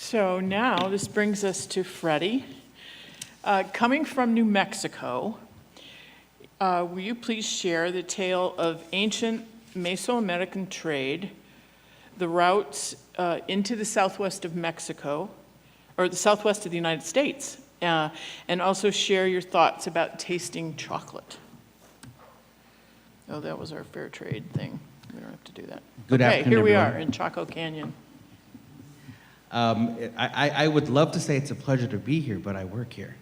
So now this brings us to Freddie. Coming from New Mexico, will you please share the tale of ancient Mesoamerican trade, the routes into the southwest of Mexico, or the southwest of the United States, and also share your thoughts about tasting chocolate. Oh, that was our fair trade thing. We don't have to do that. Good okay, afternoon, here we everyone. are in Chaco Canyon. I would love to say it's a pleasure to be here, but I work here.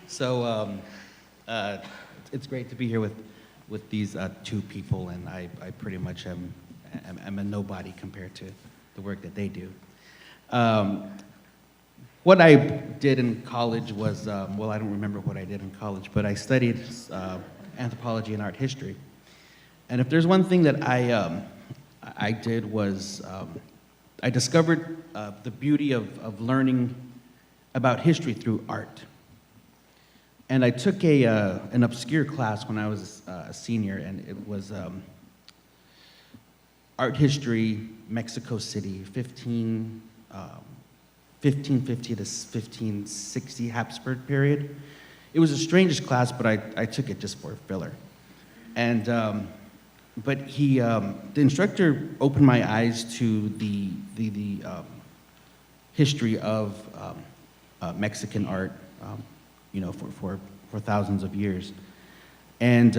So it's great to be here with these two people, and I pretty much am a nobody compared to the work that they do. What I did in college was, well, I don't remember what I did in college, but I studied anthropology and art history. And if there's one thing that I did was I discovered the beauty of learning about history through art. And I took an obscure class when I was a senior, and it was art history, Mexico City, 1550 to 1560 Habsburg period. It was the strangest class, but I took it just for filler. And but the instructor opened my eyes to the history of Mexican art, you know, for thousands of years. And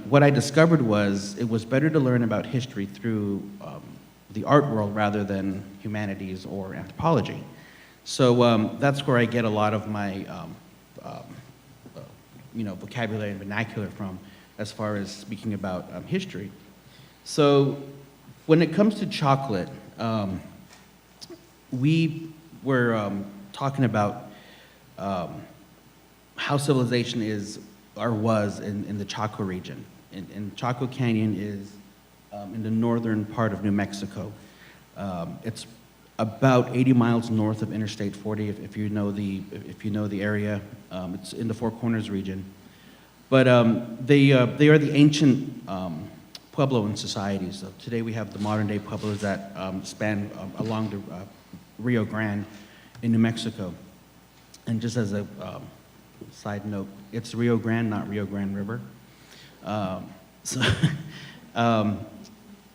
what I discovered was it was better to learn about history through the art world rather than humanities or anthropology. So that's where I get a lot of my you know, vocabulary and vernacular from, as far as speaking about history. So when it comes to chocolate, we were talking about how civilization is or was in the Chaco region. And Chaco Canyon is in the northern part of New Mexico. It's about 80 miles north of Interstate 40, if you know the area. It's in the Four Corners region. But they are the ancient Puebloan societies. So today we have the modern day Pueblos that span along the Rio Grande in New Mexico. And just as a side note, it's Rio Grande, not Rio Grande River.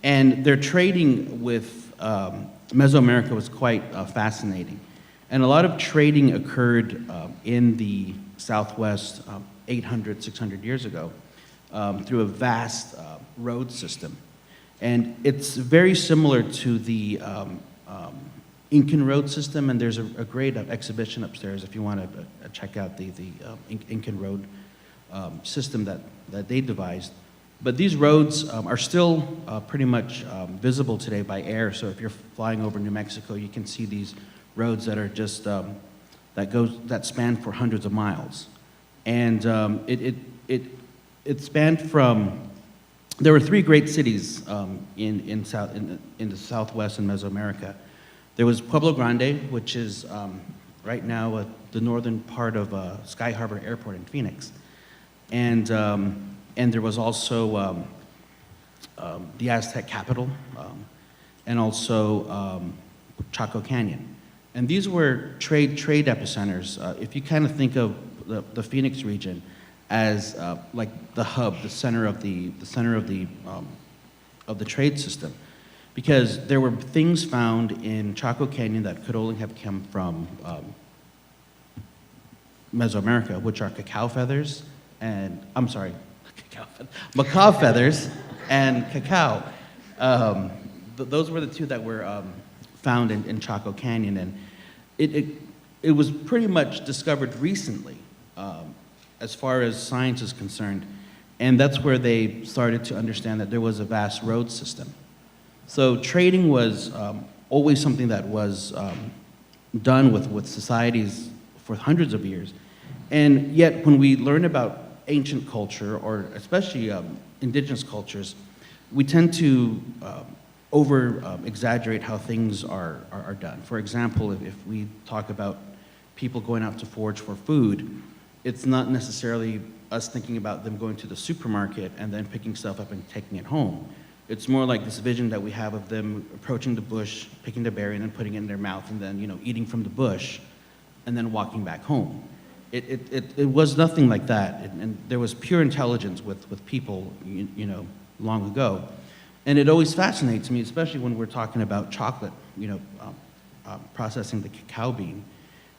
And their trading with Mesoamerica was quite fascinating. And a lot of trading occurred in the Southwest 800, 600 years ago through a vast road system. And it's very similar to the Incan road system, and there's a great exhibition upstairs if you want to check out the Incan road system that they devised. But these roads are still pretty much visible today by air. So if you're flying over New Mexico, you can see these roads that are just that span for hundreds of miles. And it spanned from. There were three great cities in the Southwest and Mesoamerica. There was Pueblo Grande, which is right now the northern part of Sky Harbor Airport in Phoenix, and there was also the Aztec capital, and also Chaco Canyon. And these were trade epicenters. If you kind of think of the Phoenix region as like the hub, the center of the trade system, because there were things found in Chaco Canyon that could only have come from Mesoamerica, which are cacao feathers and macaw feathers and cacao. Those were the two that were found in Chaco Canyon, and it was pretty much discovered recently as far as science is concerned, and that's where they started to understand that there was a vast road system. So trading was always something that was done with societies for hundreds of years, and yet when we learn about ancient culture, or especially indigenous cultures, we tend to over-exaggerate how things are done. For example, if we talk about people going out to forage for food, it's not necessarily us thinking about them going to the supermarket and then picking stuff up and taking it home. It's more like this vision that we have of them approaching the bush, picking the berry, and then putting it in their mouth, and then, eating from the bush, and then walking back home. It was nothing like that, and there was pure intelligence with people, long ago. And it always fascinates me, especially when we're talking about chocolate, processing the cacao bean.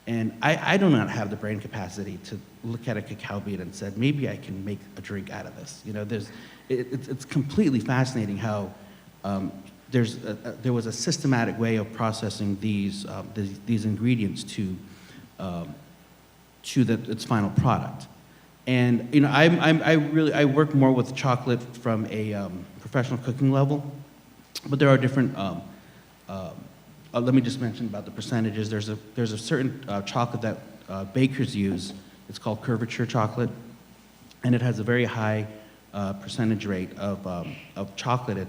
And I do not have the brain capacity to look at a cacao bean and said, maybe I can make a drink out of this. It's completely fascinating how there was a systematic way of processing these ingredients to its final product. And I work more with chocolate from a professional cooking level, but there are different. Let me just mention about the percentages. There's a certain chocolate that bakers use. It's called curvature chocolate, and it has a very high percentage rate of chocolate.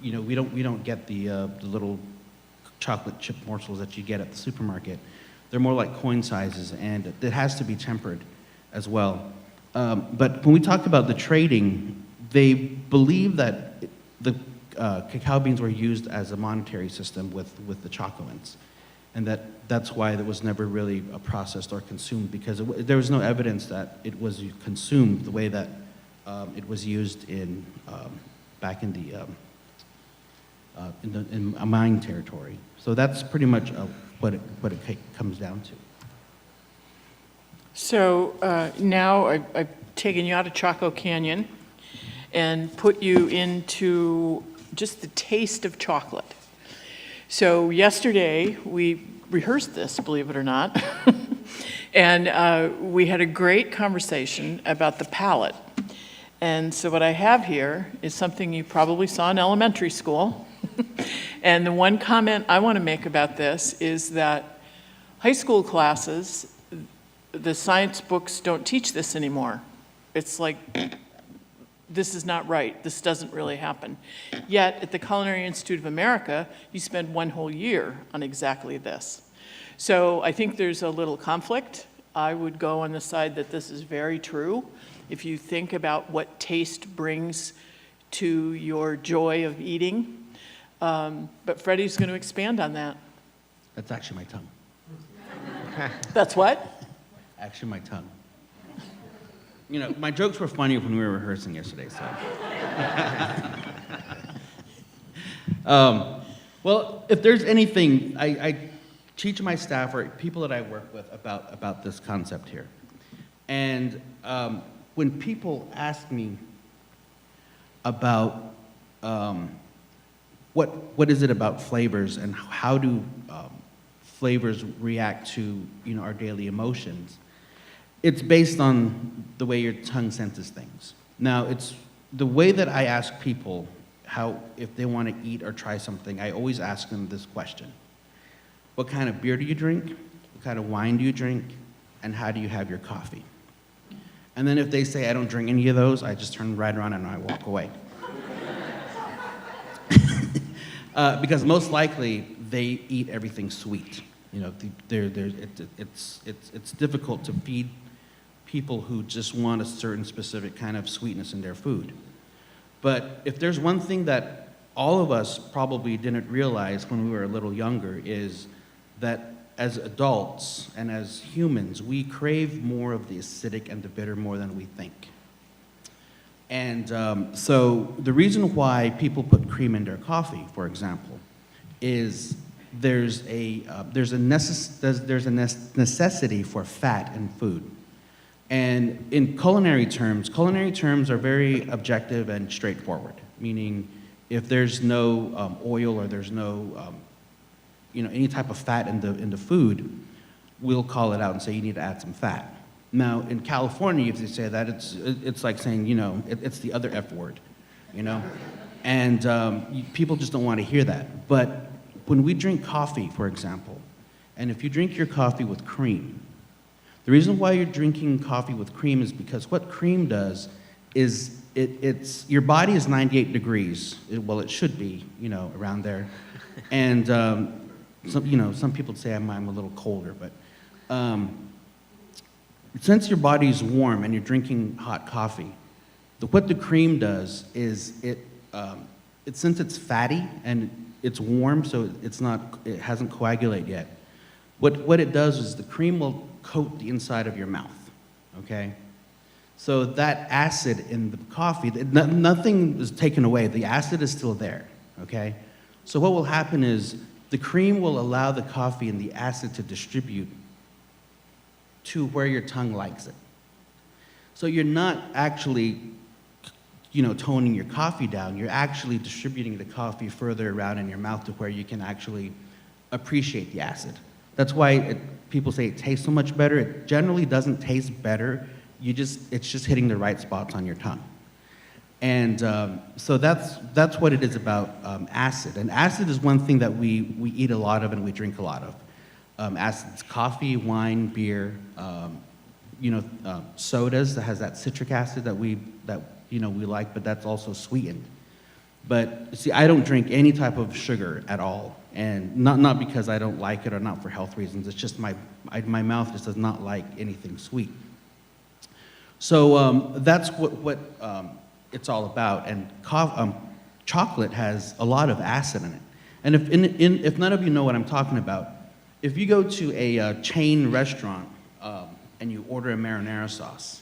We don't get the little chocolate chip morsels that you get at the supermarket. They're more like coin sizes, and it has to be tempered as well. But when we talk about the trading, they believe that the cacao beans were used as a monetary system with the Chocowans, and that's why it was never really processed or consumed, because there was no evidence that it was consumed the way that it was used back in a mine territory. So that's pretty much what it comes down to. So now I've taken you out of Chaco Canyon and put you into just the taste of chocolate. So yesterday we rehearsed this, believe it or not, and we had a great conversation about the palate. And so what I have here is something you probably saw in elementary school. And the one comment I want to make about this is that high school classes, the science books don't teach this anymore. It's like, this is not right. This doesn't really happen. Yet, at the Culinary Institute of America, you spend one whole year on exactly this. So I think there's a little conflict. I would go on the side that this is very true. If you think about what taste brings to your joy of eating. But Freddie's going to expand on that. That's actually my tongue. That's what? Actually my tongue. My jokes were funny when we were rehearsing yesterday, so. Well, if there's anything, I teach my staff or people that I work with about this concept here. And when people ask me about what is it about flavors and how do flavors react to our daily emotions, it's based on the way your tongue senses things. Now, it's the way that I ask people if they want to eat or try something, I always ask them this question. What kind of beer do you drink? What kind of wine do you drink? And how do you have your coffee? And then if they say I don't drink any of those, I just turn right around and I walk away. Because most likely they eat everything sweet. It's difficult to feed people who just want a certain specific kind of sweetness in their food. But if there's one thing that all of us probably didn't realize when we were a little younger is that as adults and as humans, we crave more of the acidic and the bitter more than we think. And so the reason why people put cream in their coffee, for example, is there's a necessity for fat in food. And in culinary terms are very objective and straightforward, meaning if there's no oil or there's no any type of fat in the food, we'll call it out and say you need to add some fat. Now, in California, if they say that, it's like saying, it's the other F word, And people just don't want to hear that. But when we drink coffee, for example, and if you drink your coffee with cream, the reason why you're drinking coffee with cream is because what cream does is it's your body is 98 degrees. It should be, around there. And some people say I'm a little colder, but since your body's warm and you're drinking hot coffee, what the cream does is since it's fatty and it's warm, so it hasn't coagulated yet. What it does is the cream will coat the inside of your mouth, okay? So that acid in the coffee, nothing is taken away. The acid is still there, okay? So what will happen is the cream will allow the coffee and the acid to distribute to where your tongue likes it. So you're not actually, toning your coffee down. You're actually distributing the coffee further around in your mouth to where you can actually appreciate the acid. That's why people say it tastes so much better. It generally doesn't taste better. It's just hitting the right spots on your tongue. And so that's what it is about acid. And acid is one thing that we eat a lot of and we drink a lot of. Acids, coffee, wine, beer, sodas that has that citric acid that we like, but that's also sweetened. But see, I don't drink any type of sugar at all, and not because I don't like it or not for health reasons. It's just my mouth just does not like anything sweet. So that's what it's all about. And chocolate has a lot of acid in it. And if none of you know what I'm talking about, if you go to a chain restaurant and you order a marinara sauce,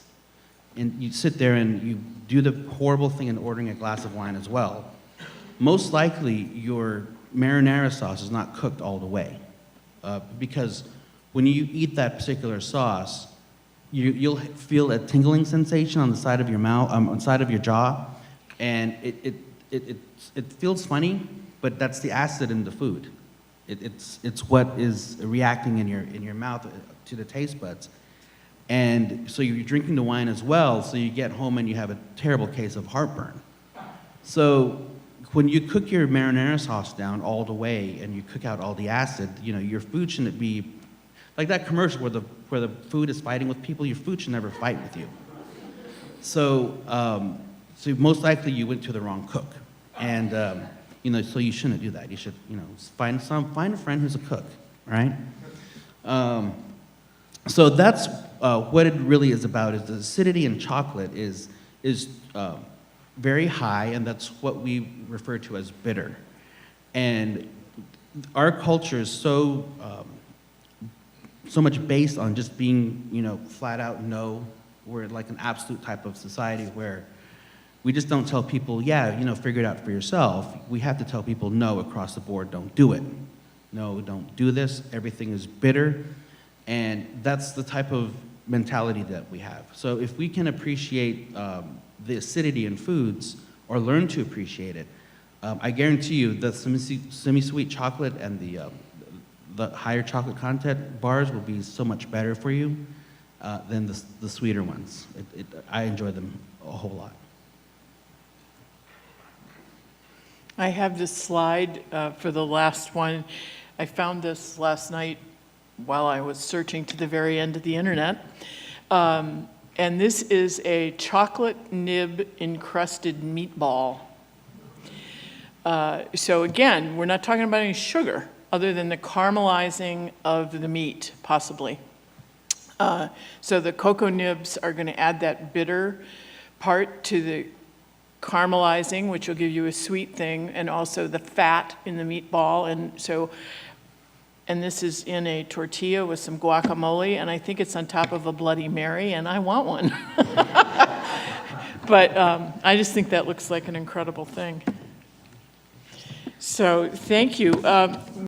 and you sit there and you do the horrible thing in ordering a glass of wine as well, most likely your marinara sauce is not cooked all the way. Because when you eat that particular sauce, you'll feel a tingling sensation on the side of your mouth, on the side of your jaw, and it feels funny, but that's the acid in the food. It's what is reacting in your mouth to the taste buds. And so you're drinking the wine as well, so you get home and you have a terrible case of heartburn. So when you cook your marinara sauce down all the way and you cook out all the acid, your food shouldn't be like that commercial where the food is fighting with people. Your food should never fight with you. So most likely you went to the wrong cook, and so you shouldn't do that. You should find a friend who's a cook, right? So that's what it really is about. Is the acidity in chocolate is very high, and that's what we refer to as bitter. And our culture is so much based on just being, flat out no. We're like an absolute type of society where we just don't tell people, figure it out for yourself. We have to tell people no across the board, don't do it. No, don't do this. Everything is bitter. And that's the type of mentality that we have. So if we can appreciate the acidity in foods, or learn to appreciate it, I guarantee you the semi-sweet chocolate and the higher chocolate content bars will be so much better for you than the sweeter ones. I enjoy them a whole lot. I have this slide for the last one. I found this last night while I was searching to the very end of the internet. And this is a chocolate nib encrusted meatball. So again, we're not talking about any sugar other than the caramelizing of the meat, possibly. So the cocoa nibs are going to add that bitter part to the caramelizing, which will give you a sweet thing, and also the fat in the meatball. And this is in a tortilla with some guacamole, and I think it's on top of a Bloody Mary, and I want one. But I just think that looks like an incredible thing. So thank you.